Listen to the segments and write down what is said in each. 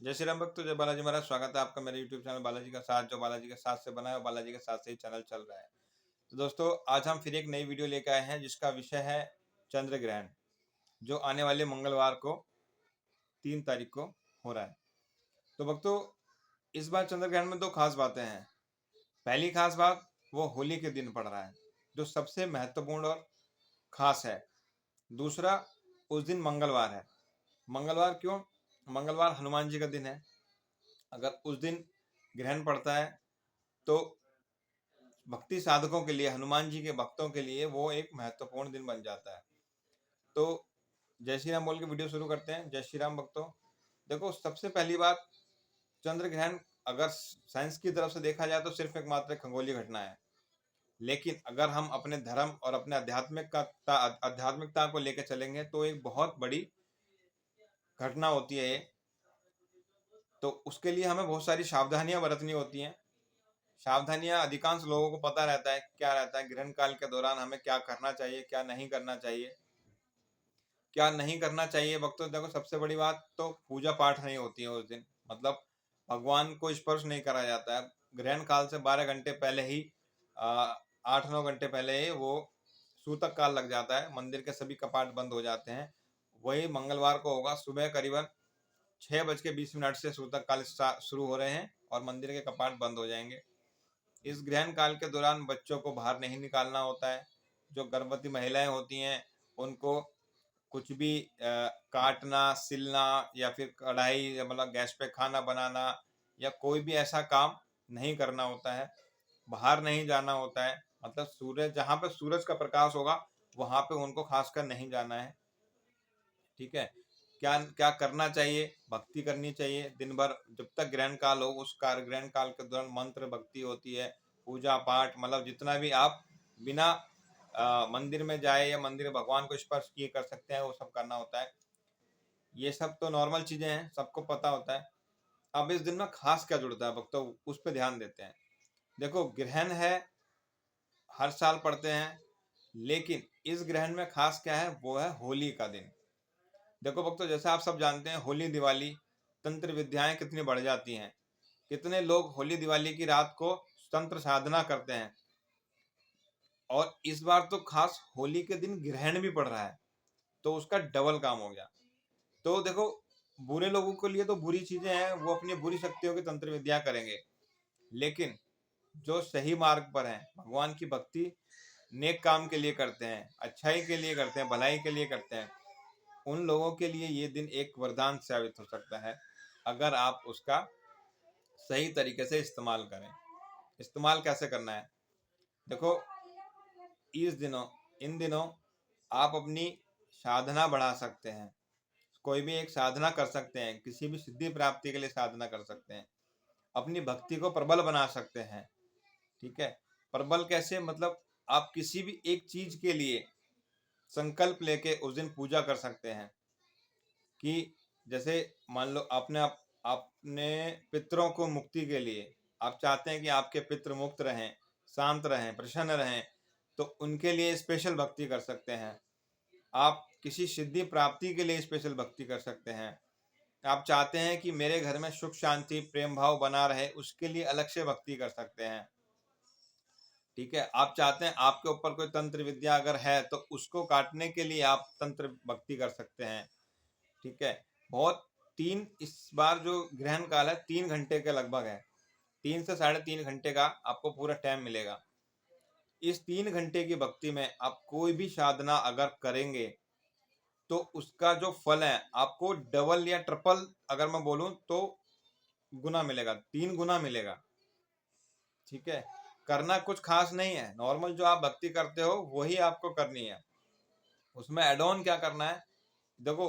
जय श्री राम भक्तों, जय बालाजी महाराज। स्वागत है आपका मेरे यूट्यूब चैनल बालाजी का साथ, जो बालाजी के साथ से बना है और बालाजी के साथ से ही चैनल चल रहा है। तो दोस्तों, आज हम फिर एक नई वीडियो लेकर आए हैं जिसका विषय है चंद्र ग्रहण, जो आने वाले मंगलवार को 3 तारीख को हो रहा है। तो भक्तों, इस बार चंद्र ग्रहण में 2 खास बातें हैं। पहली खास बात, वो होली के दिन पड़ रहा है, जो सबसे महत्वपूर्ण और खास है। दूसरा, उस दिन मंगलवार है। मंगलवार क्यों? मंगलवार हनुमान जी का दिन है। अगर उस दिन ग्रहण पड़ता है तो भक्ति साधकों के लिए, हनुमान जी के भक्तों के लिए वो एक महत्वपूर्ण दिन बन जाता है। तो जय श्री राम बोल के वीडियो शुरू करते हैं। जय श्री राम भक्तों। देखो, सबसे पहली बात, चंद्र ग्रहण अगर साइंस की तरफ से देखा जाए तो सिर्फ एक मात्र खगोलीय घटना है। लेकिन अगर हम अपने धर्म और अपने आध्यात्मिकता को लेकर चलेंगे तो एक बहुत बड़ी घटना होती है ये। तो उसके लिए हमें बहुत सारी सावधानियां बरतनी होती हैं। सावधानियां अधिकांश लोगों को पता रहता है क्या रहता है, ग्रहण काल के दौरान हमें क्या करना चाहिए, क्या नहीं करना चाहिए। क्या नहीं करना चाहिए भक्तों, देखो सबसे बड़ी बात तो पूजा पाठ नहीं होती है उस दिन। मतलब भगवान को स्पर्श नहीं करा जाता है। ग्रहण काल से 12 घंटे पहले ही 8-9 घंटे पहले ही वो सूतक काल लग जाता है। मंदिर के सभी कपाट बंद हो जाते हैं। वही मंगलवार को होगा, सुबह करीबन 6:20 से सूतक काल शुरू हो रहे हैं और मंदिर के कपाट बंद हो जाएंगे। इस ग्रहण काल के दौरान बच्चों को बाहर नहीं निकालना होता है। जो गर्भवती महिलाएं होती हैं उनको कुछ भी काटना, सिलना या फिर कढ़ाई या मतलब गैस पे खाना बनाना या कोई भी ऐसा काम नहीं करना होता है। बाहर नहीं जाना होता है। मतलब सूरज, जहाँ पे सूरज का प्रकाश होगा वहां पे उनको खासकर नहीं जाना है। ठीक है। क्या क्या करना चाहिए? भक्ति करनी चाहिए दिन भर, जब तक ग्रहण काल हो। उस ग्रहण काल के दौरान मंत्र भक्ति होती है, पूजा पाठ, मतलब जितना भी आप बिना मंदिर में जाए या मंदिर भगवान को स्पर्श किए कर सकते हैं वो सब करना होता है। ये सब तो नॉर्मल चीजें हैं, सबको पता होता है। अब इस दिन में खास क्या जुड़ता है भक्तों, उस पर ध्यान देते हैं। देखो, ग्रहण है, हर साल पढ़ते हैं, लेकिन इस ग्रहण में खास क्या है, वो है होली का दिन। देखो भक्तों, जैसे आप सब जानते हैं, होली दिवाली तंत्र विद्याएं कितनी बढ़ जाती हैं। कितने लोग होली दिवाली की रात को तंत्र साधना करते हैं। और इस बार तो खास होली के दिन ग्रहण भी पड़ रहा है, तो उसका डबल काम हो गया। तो देखो, बुरे लोगों के लिए तो बुरी चीजें हैं, वो अपनी बुरी शक्तियों की तंत्र विद्या करेंगे। लेकिन जो सही मार्ग पर हैं, भगवान की भक्ति नेक काम के लिए करते हैं, अच्छाई के लिए करते हैं, भलाई के लिए करते हैं, उन लोगों के लिए ये दिन एक वरदान साबित हो सकता है, अगर आप उसका सही तरीके से इस्तेमाल करें। इस्तेमाल कैसे करना है? देखो, इन दिनों आप अपनी साधना बढ़ा सकते हैं। कोई भी एक साधना कर सकते हैं, किसी भी सिद्धि प्राप्ति के लिए साधना कर सकते हैं, अपनी भक्ति को प्रबल बना सकते हैं। ठीक है। प्रबल कैसे? मतलब आप किसी भी एक चीज के लिए संकल्प लेके उस दिन पूजा कर सकते हैं। कि जैसे मान लो आपने पितरों को मुक्ति के लिए आप चाहते हैं कि आपके पितृ मुक्त रहें, शांत रहें, प्रसन्न रहें, तो उनके लिए स्पेशल भक्ति कर सकते हैं। आप किसी सिद्धि प्राप्ति के लिए स्पेशल भक्ति कर सकते हैं। आप चाहते हैं कि मेरे घर में सुख शांति प्रेम भाव बना रहे, उसके लिए अलग से भक्ति कर सकते हैं। ठीक है। आप चाहते हैं आपके ऊपर कोई तंत्र विद्या अगर है तो उसको काटने के लिए आप तंत्र भक्ति कर सकते हैं। ठीक है। बहुत इस बार जो ग्रहण काल है 3 घंटे के लगभग है। 3 से 3.5 घंटे का आपको पूरा टाइम मिलेगा। इस 3 घंटे की भक्ति में आप कोई भी साधना अगर करेंगे तो उसका जो फल है आपको डबल या ट्रिपल, अगर मैं बोलूं तो गुना मिलेगा, 3 गुना मिलेगा। ठीक है। करना कुछ खास नहीं है, नॉर्मल जो आप भक्ति करते हो वही आपको करनी है। उसमें एड ऑन क्या करना है? देखो,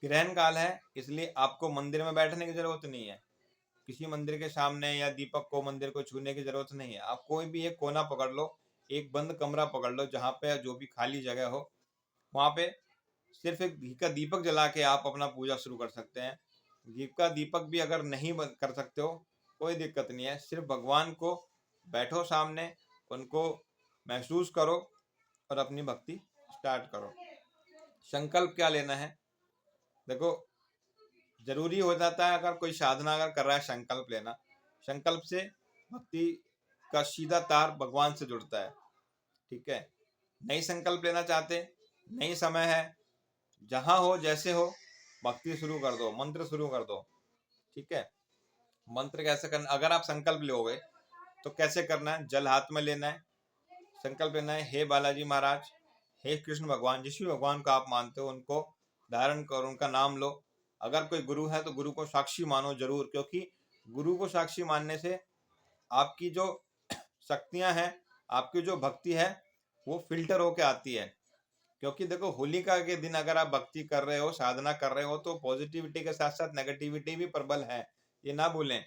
ग्रहण काल है इसलिए आपको मंदिर में बैठने की जरूरत नहीं है। किसी मंदिर के सामने या दीपक को, मंदिर को छूने की जरूरत नहीं है। आप कोई भी एक कोना पकड़ लो, एक बंद कमरा पकड़ लो, जहाँ पे जो भी खाली जगह हो वहाँ पे सिर्फ एक घी का दीपक जला के आप अपना पूजा शुरू कर सकते हैं। घी का दीपक भी अगर नहीं कर सकते हो, कोई दिक्कत नहीं है। सिर्फ भगवान को बैठो सामने, उनको महसूस करो और अपनी भक्ति स्टार्ट करो। संकल्प क्या लेना है? देखो, जरूरी हो जाता है, अगर कोई साधना अगर कर रहा है, संकल्प लेना। संकल्प से भक्ति का सीधा तार भगवान से जुड़ता है। ठीक है, नहीं संकल्प लेना चाहते, नहीं समय है, जहां हो जैसे हो भक्ति शुरू कर दो, मंत्र शुरू कर दो। ठीक है, मंत्र कैसे करना, अगर आप संकल्प लोगे तो कैसे करना है, जल हाथ में लेना है, संकल्प लेना है, हे बालाजी महाराज, हे कृष्ण भगवान, जिस भी भगवान को आप मानते हो उनको धारण करो, उनका नाम लो। अगर कोई गुरु है तो गुरु को साक्षी मानो जरूर, क्योंकि गुरु को साक्षी मानने से आपकी जो शक्तियां हैं, आपकी जो भक्ति है वो फिल्टर होके आती है। क्योंकि देखो, होलिका के दिन अगर आप भक्ति कर रहे हो, साधना कर रहे हो, तो पॉजिटिविटी के साथ साथ नेगेटिविटी भी प्रबल है, ये ना भूलें।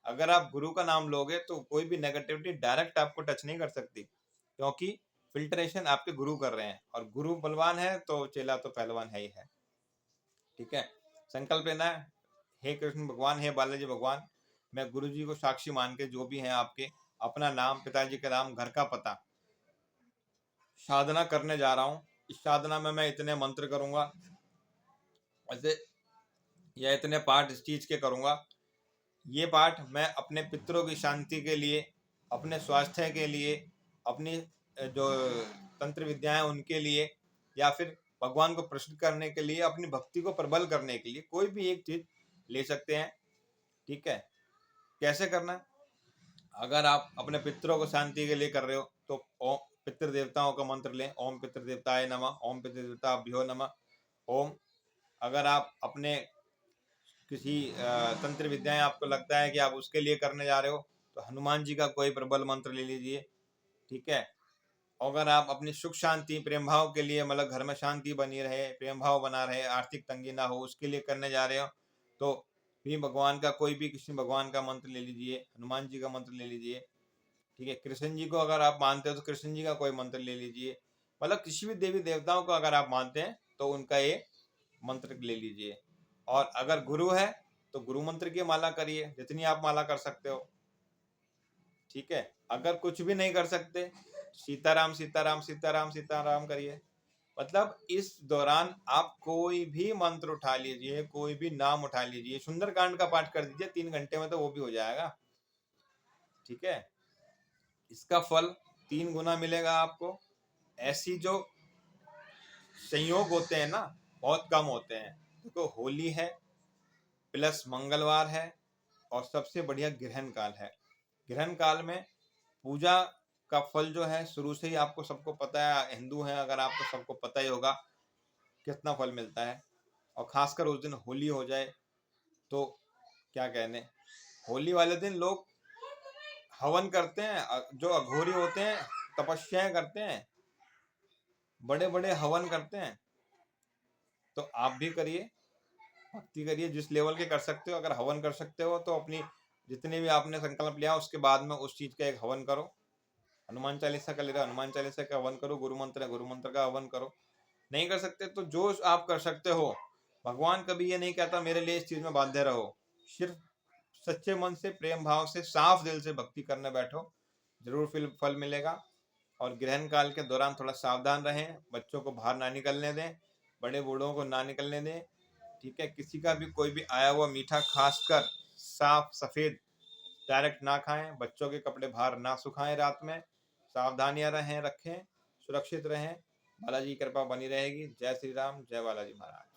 अगर आप गुरु का नाम लोगे तो कोई भी नेगेटिविटी डायरेक्ट आपको टच नहीं कर सकती, क्योंकि फिल्ट्रेशन आपके गुरु कर रहे हैं, और गुरु बलवान है तो चेला तो पहलवान है ही है। ठीक है, संकल्प लेना है, हे कृष्ण भगवान, हे बालाजी भगवान, मैं गुरु जी को साक्षी मान के जो भी है आपके, अपना नाम, पिताजी का नाम, घर का पता, साधना करने जा रहा हूँ। इस साधना में मैं इतने मंत्र करूंगा ऐसे, या इतने पाठ इस चीज के करूंगा। ये पाठ मैं अपने पितरों की शांति के लिए, अपने स्वास्थ्य के लिए, अपनी जो तंत्र विद्याएं उनके लिए, या फिर भगवान को प्रसन्न करने के लिए, अपनी भक्ति को प्रबल करने के लिए, कोई भी एक चीज ले सकते हैं। ठीक है, कैसे करना है, अगर आप अपने पितरों को शांति के लिए कर रहे हो तो ओम पितृ देवताओं का मंत्र लें, ओम पितृ देवताय नमः, ओम पितृ देवताभ्यो नमः, ओम। अगर आप अपने किसी तंत्र विद्याएं आपको लगता है कि आप उसके लिए करने जा रहे हो तो हनुमान जी का कोई प्रबल मंत्र ले लीजिए। ठीक है, अगर आप अपनी सुख शांति प्रेम भाव के लिए, मतलब घर में शांति बनी रहे, प्रेम भाव बना रहे, आर्थिक तंगी ना हो, उसके लिए करने जा रहे हो तो भी भगवान का कोई भी किसी भगवान का मंत्र ले लीजिए, हनुमान जी का मंत्र ले लीजिए। ठीक है, कृष्ण जी को अगर आप मानते हो तो कृष्ण जी का कोई मंत्र ले लीजिए, मतलब किसी भी देवी देवताओं को अगर आप मानते हैं तो उनका ये मंत्र ले लीजिए। और अगर गुरु है तो गुरु मंत्र की माला करिए, जितनी आप माला कर सकते हो। ठीक है, अगर कुछ भी नहीं कर सकते, सीताराम सीताराम सीताराम सीताराम करिए। मतलब इस दौरान आप कोई भी मंत्र उठा लीजिए, कोई भी नाम उठा लीजिए, सुंदरकांड का पाठ कर दीजिए 3 घंटे में, तो वो भी हो जाएगा। ठीक है, इसका फल 3 गुना मिलेगा आपको। ऐसी जो संयोग होते हैं ना, बहुत कम होते हैं। देखो, होली है प्लस मंगलवार है, और सबसे बढ़िया ग्रहण काल है। ग्रहण काल में पूजा का फल जो है, शुरू से ही आपको सबको पता है, हिंदू हैं अगर आप तो सबको पता ही होगा कितना फल मिलता है। और खासकर उस दिन होली हो जाए तो क्या कहने, होली वाले दिन लोग हवन करते हैं, जो अघोरी होते हैं तपस्याएं करते हैं, बड़े बड़े हवन करते हैं। तो आप भी करिए, भक्ति करिए, जिस लेवल के कर सकते हो। अगर हवन कर सकते हो तो अपनी जितने भी आपने संकल्प लिया उसके बाद में उस चीज का एक हवन करो। हनुमान चालीसा का ले रहे हो, हनुमान चालीसा का हवन करो, गुरु मंत्र है गुरु मंत्र का हवन करो। नहीं कर सकते तो जो आप कर सकते हो, भगवान कभी ये नहीं कहता मेरे लिए इस चीज में बाध्य रहो। सिर्फ सच्चे मन से, प्रेम भाव से, साफ दिल से भक्ति करने बैठो, जरूर फल मिलेगा। और ग्रहण काल के दौरान थोड़ा सावधान रहें, बच्चों को बाहर ना निकलने दें, बड़े बूढ़ों को ना निकलने दें। ठीक है, किसी का भी कोई भी आया हुआ मीठा, खासकर साफ सफेद, डायरेक्ट ना खाएं। बच्चों के कपड़े बाहर ना सुखाएं रात में। सावधानियां रखें, सुरक्षित रहें। बालाजी की कृपा बनी रहेगी। जय श्री राम, जय बालाजी महाराज।